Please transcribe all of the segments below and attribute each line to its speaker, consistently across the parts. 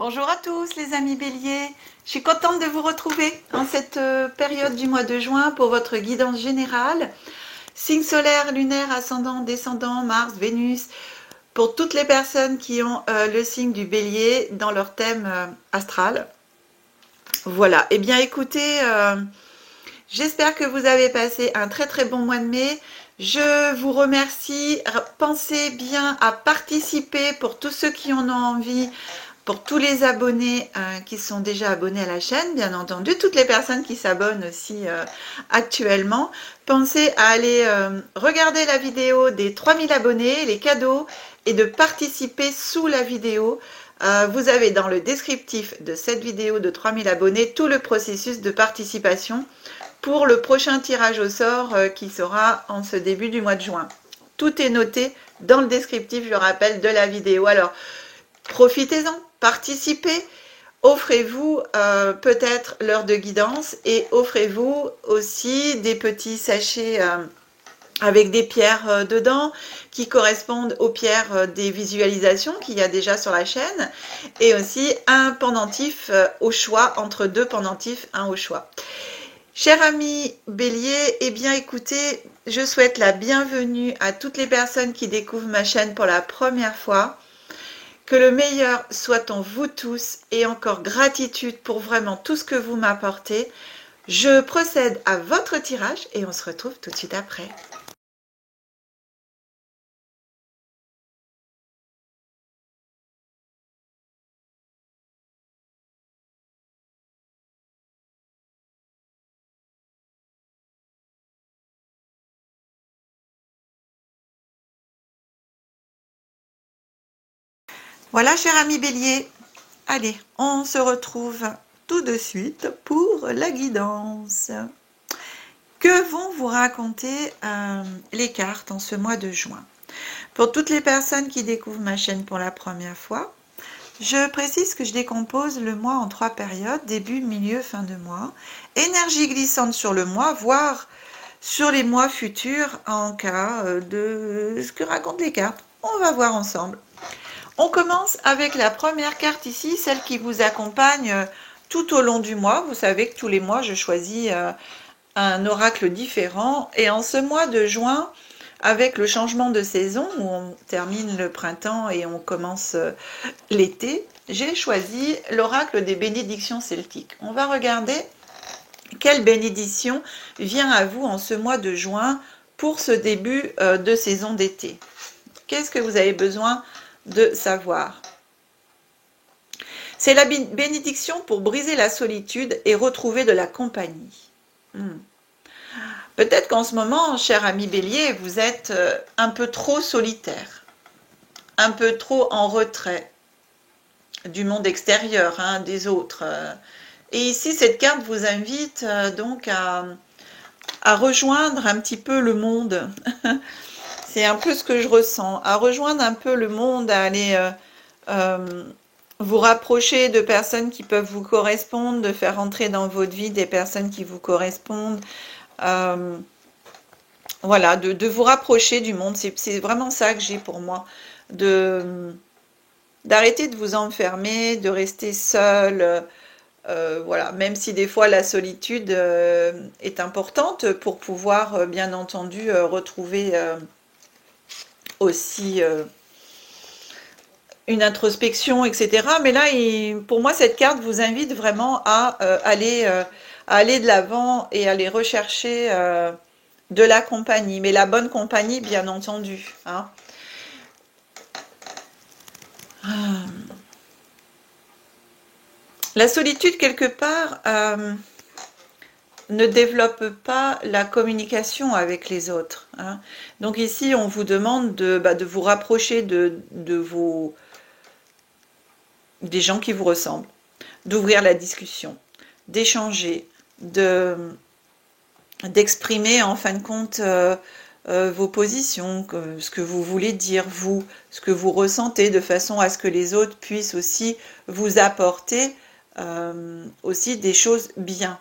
Speaker 1: Bonjour à tous les amis béliers, je suis contente de vous retrouver en cette période du mois de juin pour votre guidance générale. Signe solaire, lunaire, ascendant, descendant, Mars, Vénus, pour toutes les personnes qui ont le signe du bélier dans leur thème astral. Voilà, et bien écoutez, j'espère que vous avez passé un très bon mois de mai. Je vous remercie, pensez bien à participer pour tous ceux qui en ont envie. Pour tous les abonnés qui sont déjà abonnés à la chaîne, bien entendu, toutes les personnes qui s'abonnent aussi actuellement, pensez à aller regarder la vidéo des 3000 abonnés, les cadeaux, et de participer sous la vidéo. Vous avez dans le descriptif de cette vidéo de 3000 abonnés tout le processus de participation pour le prochain tirage au sort qui sera en ce début du mois de juin. Tout est noté dans le descriptif, je rappelle, de la vidéo. Alors, profitez-en, participez, offrez-vous peut-être l'heure de guidance et offrez-vous aussi des petits sachets avec des pierres dedans qui correspondent aux pierres des visualisations qu'il y a déjà sur la chaîne et aussi un pendentif au choix, entre deux pendentifs, un au choix. Chers amis bélier, eh bien écoutez, je souhaite la bienvenue à toutes les personnes qui découvrent ma chaîne pour la première fois. Que le meilleur soit en vous tous et encore gratitude pour vraiment tout ce que vous m'apportez. Je procède à votre tirage et on se retrouve tout de suite après. Voilà, cher ami bélier. Allez, on se retrouve tout de suite pour la guidance. Que vont vous raconter les cartes en ce mois de juin? Pour toutes les personnes qui découvrent ma chaîne pour la première fois, je précise que je décompose le mois en 3 périodes, début, milieu, fin de mois. Énergie glissante sur le mois, voire sur les mois futurs en cas de ce que racontent les cartes. On va voir ensemble. On commence avec la première carte ici, celle qui vous accompagne tout au long du mois. Vous savez que tous les mois, je choisis un oracle différent. Et en ce mois de juin, avec le changement de saison, où on termine le printemps et on commence l'été, j'ai choisi l'oracle des bénédictions celtiques. On va regarder quelle bénédiction vient à vous en ce mois de juin pour ce début de saison d'été. Qu'est-ce que vous avez besoin de savoir? C'est la bénédiction pour briser la solitude et retrouver de la compagnie. Peut-être qu'en ce moment, cher ami bélier, vous êtes un peu trop solitaire, un peu trop en retrait du monde extérieur, des autres. Et ici, cette carte vous invite donc à rejoindre un petit peu le monde. C'est un peu ce que je ressens, à rejoindre un peu le monde, à aller vous rapprocher de personnes qui peuvent vous correspondre, de faire entrer dans votre vie des personnes qui vous correspondent. Voilà, de vous rapprocher du monde. C'est vraiment ça que j'ai pour moi. D'arrêter de vous enfermer, de rester seul. Voilà, même si des fois la solitude est importante pour pouvoir, bien entendu, retrouver aussi une introspection, etc. Mais là, pour moi, cette carte vous invite vraiment à aller de l'avant et aller rechercher de la compagnie, mais la bonne compagnie, bien entendu. La solitude, quelque part, ne développe pas la communication avec les autres. Donc ici, on vous demande de vous rapprocher des gens qui vous ressemblent, d'ouvrir la discussion, d'échanger, d'exprimer en fin de compte vos positions, ce que vous voulez dire, vous, ce que vous ressentez, de façon à ce que les autres puissent aussi vous apporter aussi des choses bien.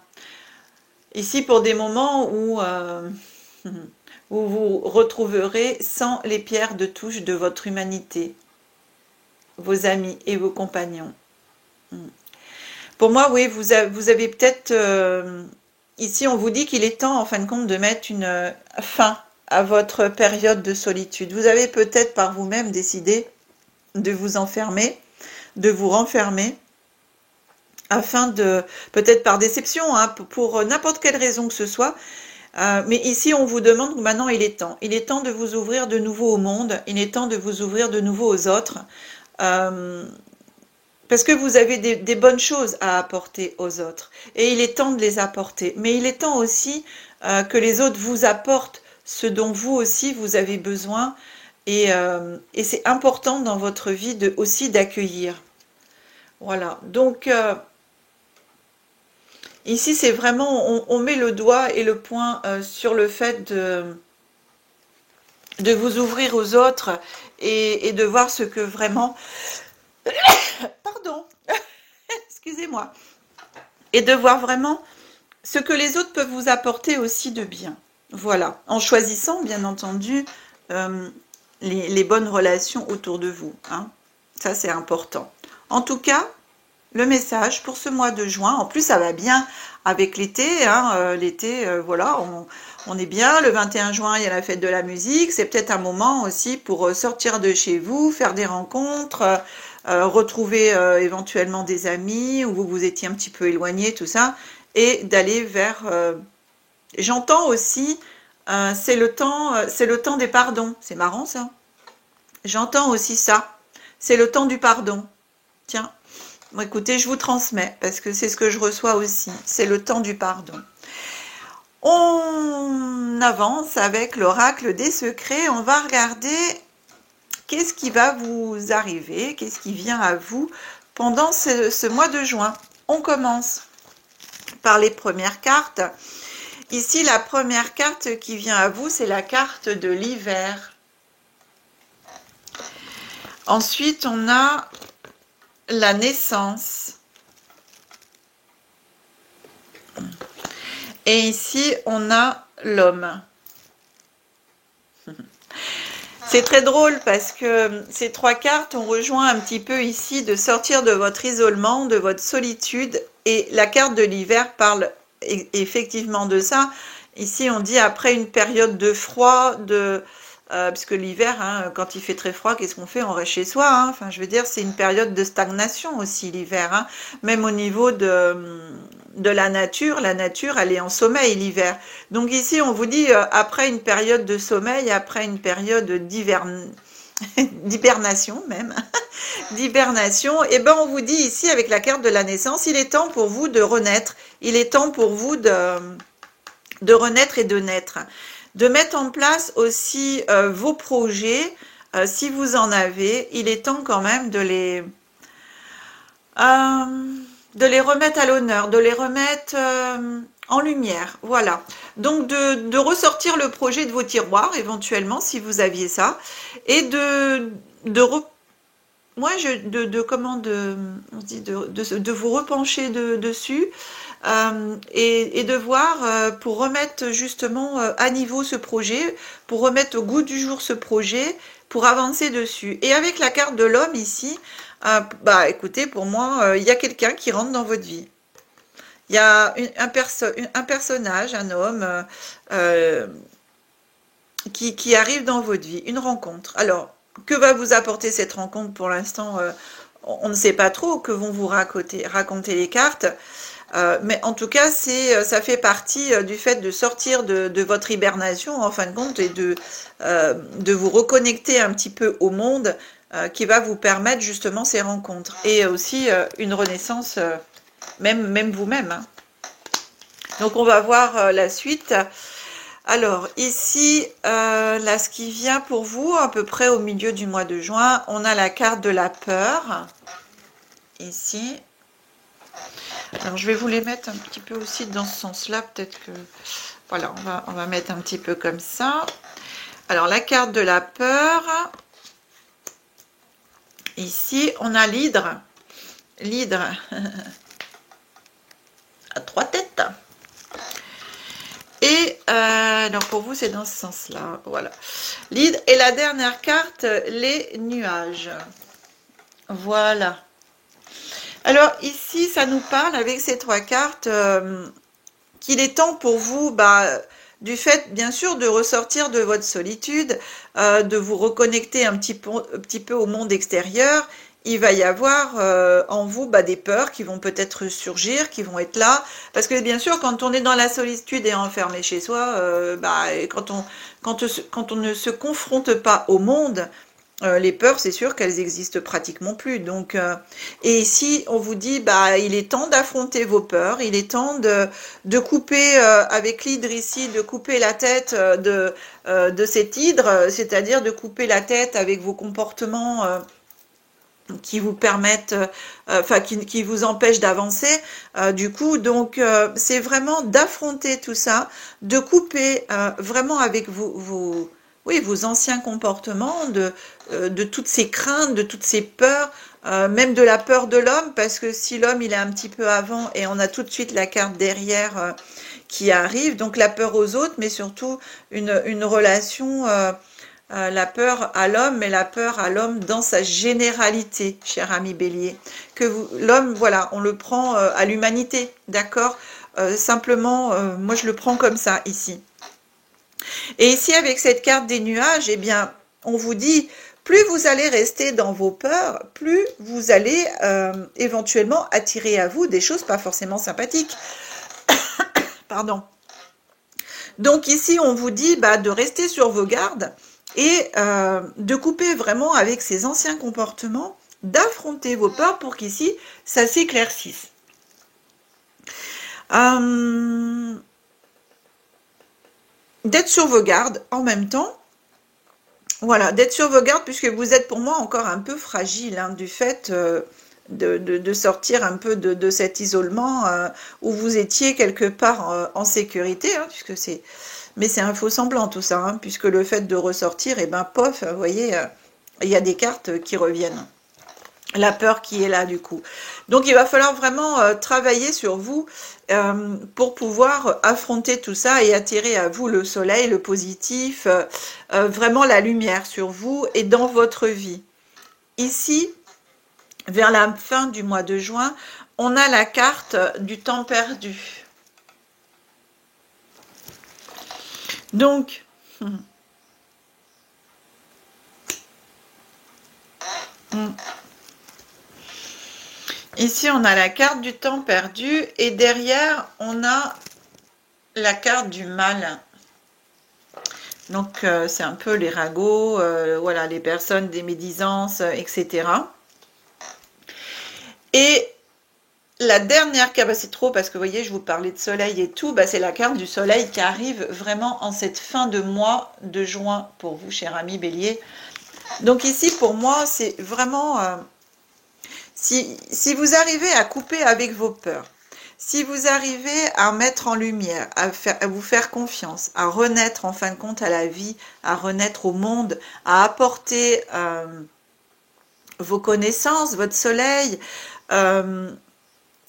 Speaker 1: Ici, pour des moments où vous vous retrouverez sans les pierres de touche de votre humanité, vos amis et vos compagnons. Pour moi, oui, vous avez peut-être... ici, on vous dit qu'il est temps, en fin de compte, de mettre une fin à votre période de solitude. Vous avez peut-être par vous-même décidé de vous enfermer, de vous renfermer, afin de... Peut-être par déception, hein, pour n'importe quelle raison que ce soit. Mais ici, on vous demande que maintenant, il est temps. Il est temps de vous ouvrir de nouveau au monde. Il est temps de vous ouvrir de nouveau aux autres. Euh, Parce que vous avez des bonnes choses à apporter aux autres. Et il est temps de les apporter. Mais il est temps aussi que les autres vous apportent ce dont vous aussi vous avez besoin. Et c'est important dans votre vie aussi d'accueillir. Voilà. Donc, ici, c'est vraiment, on met le doigt et le point sur le fait de vous ouvrir aux autres et de voir ce que vraiment... Pardon, excusez-moi. Et de voir vraiment ce que les autres peuvent vous apporter aussi de bien. Voilà, en choisissant bien entendu les bonnes relations autour de vous. Hein. Ça c'est important. En tout cas, le message pour ce mois de juin, en plus ça va bien avec l'été. Hein, l'été, voilà, on est bien. Le 21 juin, il y a la fête de la musique. C'est peut-être un moment aussi pour sortir de chez vous, faire des rencontres, retrouver éventuellement des amis où vous vous étiez un petit peu éloigné, tout ça, et d'aller vers... J'entends aussi, c'est le temps des pardons. C'est marrant ça. J'entends aussi ça. C'est le temps du pardon. Tiens, bon, écoutez, je vous transmets parce que c'est ce que je reçois aussi. C'est le temps du pardon. On avance avec l'oracle des secrets. On va regarder qu'est-ce qui va vous arriver, qu'est-ce qui vient à vous pendant ce mois de juin. On commence par les premières cartes. Ici, la première carte qui vient à vous, c'est la carte de l'hiver. Ensuite, on a la naissance. Et ici, on a l'homme. C'est très drôle parce que ces trois cartes ont rejoint un petit peu ici de sortir de votre isolement, de votre solitude. Et la carte de l'hiver parle effectivement de ça. Ici, on dit après une période de froid, puisque l'hiver, hein, quand il fait très froid, qu'est-ce qu'on fait? On reste chez soi. Hein. Enfin, je veux dire, c'est une période de stagnation aussi, l'hiver. Hein. Même au niveau de la nature, elle est en sommeil l'hiver. Donc ici, on vous dit, après une période de sommeil, après une période d'hibernation même, d'hibernation, et ben on vous dit ici, avec la carte de la naissance, il est temps pour vous de renaître. Il est temps pour vous de renaître et de naître. De mettre en place aussi vos projets, si vous en avez, il est temps quand même de les remettre à l'honneur, de les remettre en lumière, voilà. Donc de ressortir le projet de vos tiroirs, éventuellement, si vous aviez ça, et de vous repencher dessus, et de voir pour remettre justement à niveau ce projet, pour remettre au goût du jour ce projet, pour avancer dessus. Et avec la carte de l'homme ici, bah écoutez, pour moi, il y a quelqu'un qui rentre dans votre vie. Il y a un personnage, un homme qui arrive dans votre vie, une rencontre. Alors, que va vous apporter cette rencontre? Pour l'instant, on ne sait pas trop, que vont vous raconter les cartes. Mais en tout cas, ça fait partie du fait de sortir de votre hibernation, en fin de compte, et de vous reconnecter un petit peu au monde, qui va vous permettre justement ces rencontres. Et aussi une renaissance, même vous-même. Hein. Donc on va voir la suite. Alors ici, là, ce qui vient pour vous, à peu près au milieu du mois de juin, on a la carte de la peur, ici. Alors je vais vous les mettre un petit peu aussi dans ce sens-là, peut-être que... Voilà, on va mettre un petit peu comme ça. Alors la carte de la peur, ici, on a l'hydre. L'hydre à 3 têtes. Et alors pour vous, c'est dans ce sens-là. Voilà. L'hydre. Et la dernière carte, les nuages. Voilà. Alors ici, ça nous parle avec ces trois cartes qu'il est temps pour vous, du fait bien sûr de ressortir de votre solitude, de vous reconnecter un petit peu au monde extérieur. Il va y avoir en vous des peurs qui vont peut-être surgir, qui vont être là. Parce que bien sûr, quand on est dans la solitude et enfermé chez soi, et quand on ne se confronte pas au monde, les peurs, c'est sûr qu'elles existent pratiquement plus. Donc, et ici, on vous dit, il est temps d'affronter vos peurs, il est temps de couper avec l'hydre ici, de couper la tête de cet hydre, c'est-à-dire de couper la tête avec vos comportements qui vous permettent, qui vous empêchent d'avancer. Du coup, donc, c'est vraiment d'affronter tout ça, de couper vraiment avec oui, vos anciens comportements, de toutes ces craintes, de toutes ces peurs, même de la peur de l'homme, parce que si l'homme il est un petit peu avant et on a tout de suite la carte derrière qui arrive, donc la peur aux autres, mais surtout une relation. La peur à l'homme, mais la peur à l'homme dans sa généralité, cher ami Bélier. Que l'homme, voilà, on le prend à l'humanité, d'accord. Simplement, moi je le prends comme ça ici. Et ici, avec cette carte des nuages, eh bien, on vous dit, plus vous allez rester dans vos peurs, plus vous allez éventuellement attirer à vous des choses pas forcément sympathiques. Pardon. Donc ici, on vous dit de rester sur vos gardes et de couper vraiment avec ces anciens comportements, d'affronter vos peurs pour qu'ici, ça s'éclaircisse. D'être sur vos gardes en même temps. Voilà, d'être sur vos gardes puisque vous êtes pour moi encore un peu fragile du fait de sortir un peu de cet isolement où vous étiez quelque part en sécurité, puisque c'est... Mais c'est un faux semblant tout ça, puisque le fait de ressortir, et pof, vous voyez, il y a des cartes qui reviennent. La peur qui est là du coup. Donc il va falloir vraiment travailler sur vous pour pouvoir affronter tout ça et attirer à vous le soleil, le positif, vraiment la lumière sur vous et dans votre vie. Ici, vers la fin du mois de juin, on a la carte du temps perdu. Donc, ici on a la carte du temps perdu et derrière on a la carte du mal. Donc c'est un peu les ragots, voilà, les personnes des médisances, etc. Et la dernière carte, c'est trop parce que vous voyez, je vous parlais de soleil et tout, c'est la carte du soleil qui arrive vraiment en cette fin de mois de juin pour vous, cher ami Bélier. Donc ici, pour moi, c'est vraiment... si vous arrivez à couper avec vos peurs, si vous arrivez à mettre en lumière, à vous faire confiance, à renaître en fin de compte à la vie, à renaître au monde, à apporter vos connaissances, votre soleil,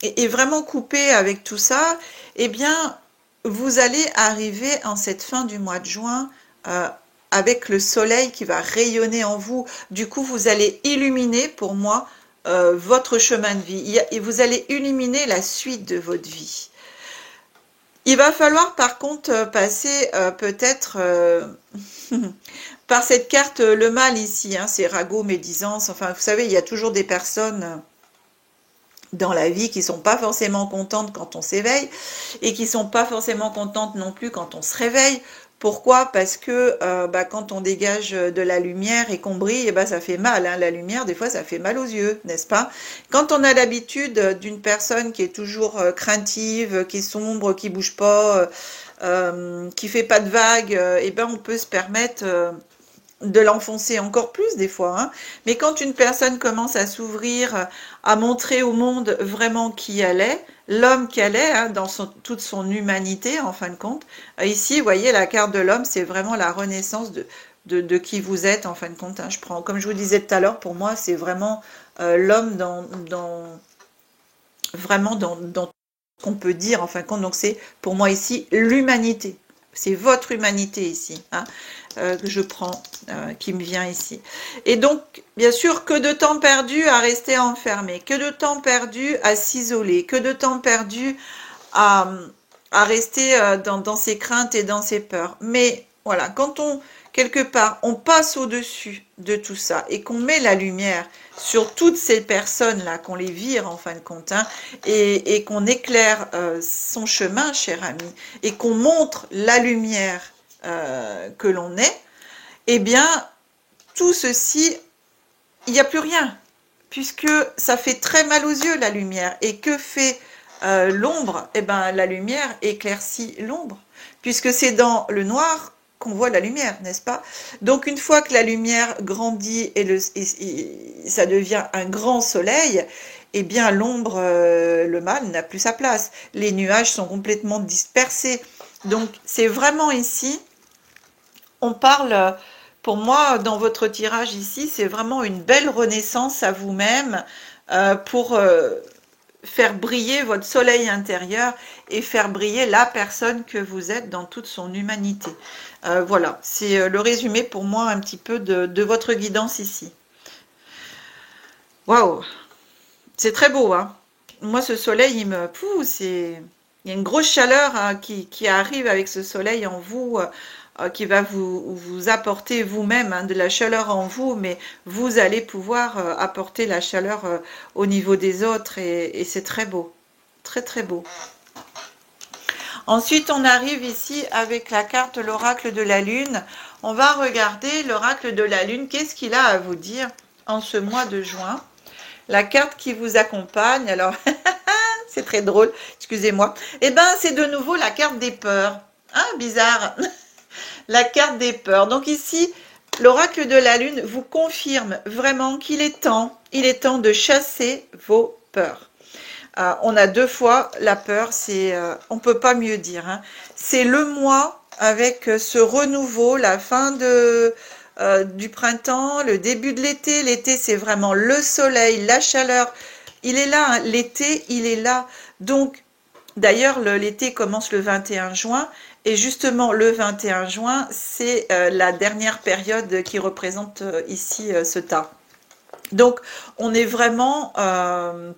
Speaker 1: et vraiment couper avec tout ça, eh bien, vous allez arriver en cette fin du mois de juin avec le soleil qui va rayonner en vous. Du coup, vous allez illuminer, pour moi, votre chemin de vie. Et vous allez illuminer la suite de votre vie. Il va falloir, par contre, passer peut-être par cette carte, le mal ici, c'est ragot, médisance. Enfin, vous savez, il y a toujours des personnes dans la vie qui sont pas forcément contentes quand on s'éveille et qui sont pas forcément contentes non plus quand on se réveille. Pourquoi? Parce que quand on dégage de la lumière et qu'on brille, ça fait mal. La lumière, des fois, ça fait mal aux yeux, n'est-ce pas? Quand on a l'habitude d'une personne qui est toujours craintive, qui est sombre, qui bouge pas, qui fait pas de vagues, on peut se permettre de l'enfoncer encore plus des fois. Mais quand une personne commence à s'ouvrir, à montrer au monde vraiment qui elle est, l'homme qu'elle est, dans toute son humanité en fin de compte, ici, vous voyez, la carte de l'homme, c'est vraiment la renaissance de qui vous êtes en fin de compte. Je prends, comme je vous disais tout à l'heure, pour moi, c'est vraiment l'homme vraiment dans ce qu'on peut dire en fin de compte. Donc c'est pour moi ici l'humanité. C'est votre humanité ici, hein, que je prends, qui me vient ici. Et donc, bien sûr, que de temps perdu à rester enfermé, que de temps perdu à s'isoler, que de temps perdu à, à rester dans ses craintes et dans ses peurs. Mais voilà, quand on, quelque part, on passe au-dessus de tout ça et qu'on met la lumière sur toutes ces personnes-là, qu'on les vire en fin de compte, hein, et qu'on éclaire son chemin, cher ami, et qu'on montre la lumière que l'on est, eh bien, tout ceci, il n'y a plus rien, puisque ça fait très mal aux yeux, la lumière. Et que fait l'ombre? Eh bien, la lumière éclaircit l'ombre, puisque c'est dans le noir qu'on voit la lumière, n'est-ce pas? Donc, une fois que la lumière grandit et ça devient un grand soleil, eh bien, l'ombre, le mal n'a plus sa place. Les nuages sont complètement dispersés. Donc, c'est vraiment ici, on parle, pour moi, dans votre tirage ici, c'est vraiment une belle renaissance à vous-même pour faire briller votre soleil intérieur et faire briller la personne que vous êtes dans toute son humanité. Voilà, c'est le résumé pour moi un petit peu de votre guidance ici. Waouh, c'est très beau, hein. Moi, ce soleil, il me pousse. Il y a une grosse chaleur hein, qui arrive avec ce soleil en vous, qui va vous apporter vous-même hein, de la chaleur en vous, mais vous allez pouvoir apporter la chaleur au niveau des autres et c'est très beau, très très beau. Ensuite, on arrive ici avec la carte l'oracle de la lune. On va regarder l'oracle de la lune. Qu'est-ce qu'il a à vous dire en ce mois de juin? La carte qui vous accompagne, alors c'est très drôle, excusez-moi. Eh ben, c'est de nouveau la carte des peurs. Hein, bizarre. La carte des peurs. Donc ici, l'oracle de la lune vous confirme vraiment qu'il est temps, de chasser vos peurs. On a deux fois la peur, c'est, on peut pas mieux dire. Hein. C'est le mois avec ce renouveau, la fin du printemps, le début de l'été. L'été, c'est vraiment le soleil, la chaleur. Il est là, hein. L'été, il est là. Donc, d'ailleurs, l'été commence le 21 juin. Et justement, le 21 juin, c'est la dernière période qui représente ici ce tas. Donc, on est vraiment,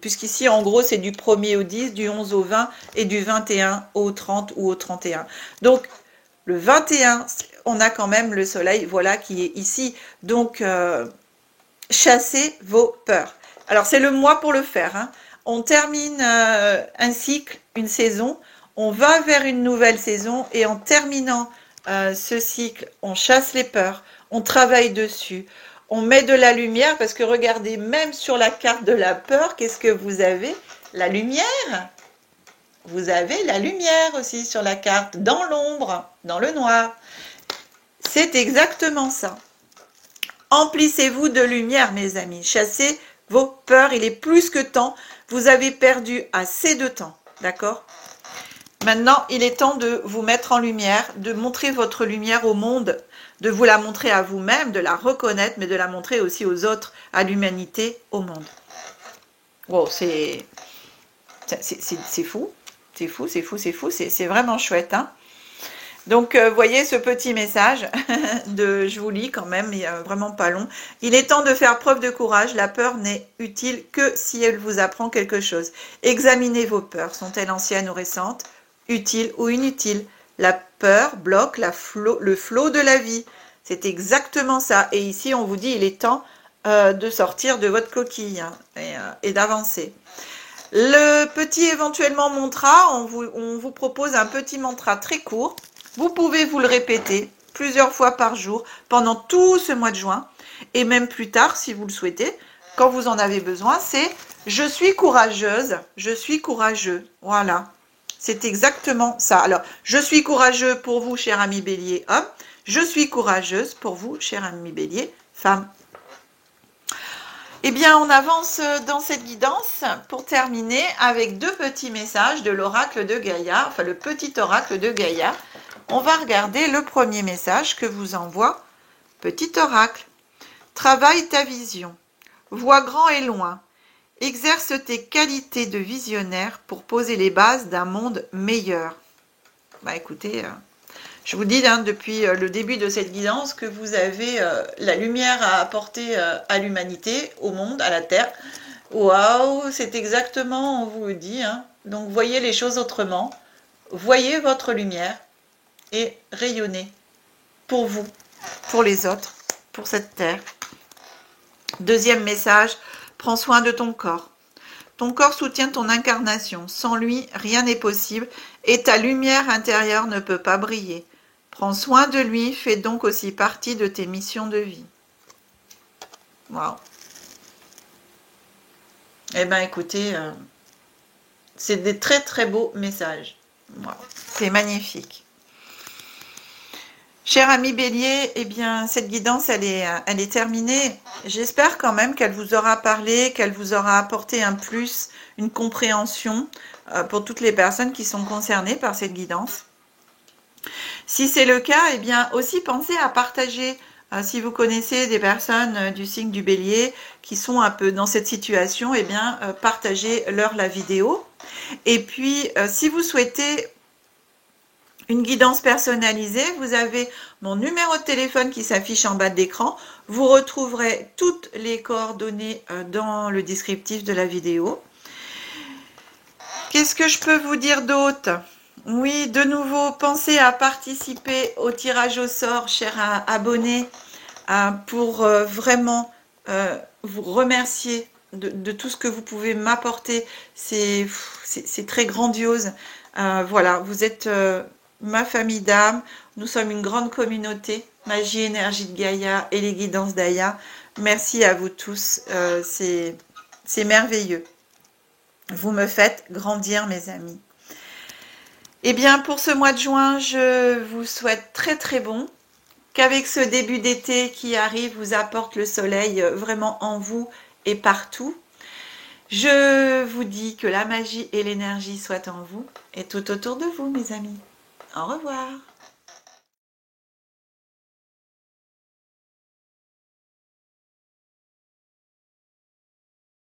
Speaker 1: puisqu'ici, en gros, c'est du 1er au 10, du 11 au 20 et du 21 au 30 ou au 31. Donc, le 21, on a quand même le soleil, voilà, qui est ici. Donc, chassez vos peurs. Alors, c'est le mois pour le faire. Hein. On termine un cycle, une saison. On va vers une nouvelle saison. Et en terminant ce cycle, on chasse les peurs. On travaille dessus. On met de la lumière. Parce que regardez, même sur la carte de la peur, qu'est-ce que vous avez? La lumière. Vous avez la lumière aussi sur la carte. Dans l'ombre, dans le noir. C'est exactement ça. Emplissez-vous de lumière, mes amis. Chassez vos peurs. Il est plus que temps. Vous avez perdu assez de temps. D'accord? Maintenant, il est temps de vous mettre en lumière, de montrer votre lumière au monde, de vous la montrer à vous-même, de la reconnaître, mais de la montrer aussi aux autres, à l'humanité, au monde. Wow, c'est fou. C'est fou, c'est fou, c'est fou. C'est vraiment chouette, hein? Donc, voyez ce petit message, je vous lis quand même, mais vraiment pas long. Il est temps de faire preuve de courage. La peur n'est utile que si elle vous apprend quelque chose. Examinez vos peurs. Sont-elles anciennes ou récentes? Utiles ou inutiles? La peur bloque le flot de la vie. C'est exactement ça. Et ici, on vous dit, il est temps de sortir de votre coquille hein, et d'avancer. Le petit éventuellement mantra, on vous propose un petit mantra très court. Vous pouvez vous le répéter plusieurs fois par jour pendant tout ce mois de juin et même plus tard si vous le souhaitez, quand vous en avez besoin, c'est « Je suis courageuse, je suis courageux ». Voilà, c'est exactement ça. Alors, je suis courageux pour vous, cher ami Bélier, homme. Je suis courageuse pour vous, cher ami Bélier, femme. Eh bien, on avance dans cette guidance pour terminer avec deux petits messages de l'oracle de Gaïa, enfin le petit oracle de Gaïa. On va regarder le premier message que vous envoie petit oracle. Travaille ta vision, vois grand et loin, exerce tes qualités de visionnaire pour poser les bases d'un monde meilleur. Bah écoutez, Je vous dis, hein, depuis le début de cette guidance, que vous avez la lumière à apporter à l'humanité, au monde, à la Terre. Waouh, c'est exactement, on vous le dit, hein. Donc voyez les choses autrement. Voyez votre lumière et rayonnez pour vous, pour les autres, pour cette Terre. Deuxième message, prends soin de ton corps. Ton corps soutient ton incarnation. Sans lui, rien n'est possible et ta lumière intérieure ne peut pas briller. Prends soin de lui, fais donc aussi partie de tes missions de vie. Waouh. Eh bien, écoutez, c'est des très très beaux messages. Wow. C'est magnifique. Cher ami Bélier, eh bien, cette guidance, elle est terminée. J'espère quand même qu'elle vous aura parlé, qu'elle vous aura apporté un plus, une compréhension pour toutes les personnes qui sont concernées par cette guidance. Si c'est le cas, eh bien, aussi pensez à partager. Si vous connaissez des personnes du signe du Bélier qui sont un peu dans cette situation, eh bien, partagez-leur la vidéo. Et puis, si vous souhaitez une guidance personnalisée, vous avez mon numéro de téléphone qui s'affiche en bas de l'écran. Vous retrouverez toutes les coordonnées dans le descriptif de la vidéo. Qu'est-ce que je peux vous dire d'autre? Oui, de nouveau, pensez à participer au tirage au sort, chers abonnés, pour vraiment vous remercier de tout ce que vous pouvez m'apporter. C'est très grandiose. Voilà, vous êtes ma famille d'âme. Nous sommes une grande communauté, Magie Énergie de Gaïa et les guidances d'Aya. Merci à vous tous. C'est merveilleux. Vous me faites grandir, mes amis. Eh bien, pour ce mois de juin, je vous souhaite très très bon. Qu'avec ce début d'été qui arrive, vous apporte le soleil vraiment en vous et partout. Je vous dis que la magie et l'énergie soient en vous et tout autour de vous, mes amis. Au revoir.